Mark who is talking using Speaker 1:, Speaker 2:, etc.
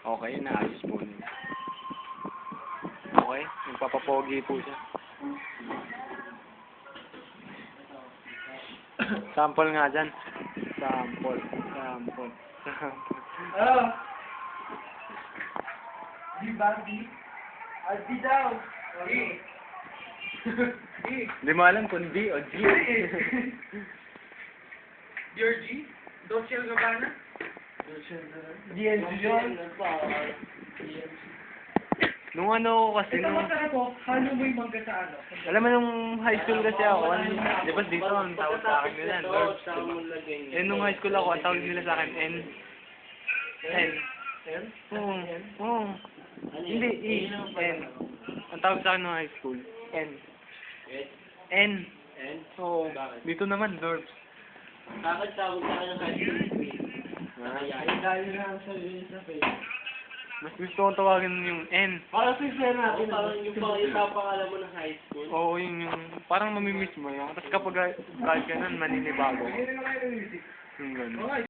Speaker 1: Okay, naayos po niya. Okay, nagpapapogi po siya. Sample nga dyan. Sample.
Speaker 2: Oh! Di ba, di? Di daw! Di! Di!
Speaker 1: Hindi mo alam kung D o G.
Speaker 2: Your G? Dolce & Gabbana? DNG yun?
Speaker 1: Nung ano ko kasi,
Speaker 2: Ito masarap po, paano mo yung mangga sa ano?
Speaker 1: alam mo nung high school kasi ako, di ba dito ang tawag sa akin nila, Lord. Eh, nung high school ako, ang tawag nila sa akin, N. Oo. Hindi, E. N. Ang tawag sa akin nung high school, N. N. Oo. Dito naman, Lord.
Speaker 3: Bakit tawag sa akin ng high school?
Speaker 2: Ay, dahil na sa face.
Speaker 1: Mas gusto kong tawagin yung N.
Speaker 2: Para sa isa natin.
Speaker 3: Parang yung pangalan mo ng high school.
Speaker 1: Oo, yun yung, parang mamimiss mo yun. Tapos kapag kahit ka nun, maninibago ka.
Speaker 2: Hindi na kayo ng music.
Speaker 1: Yung gano'n.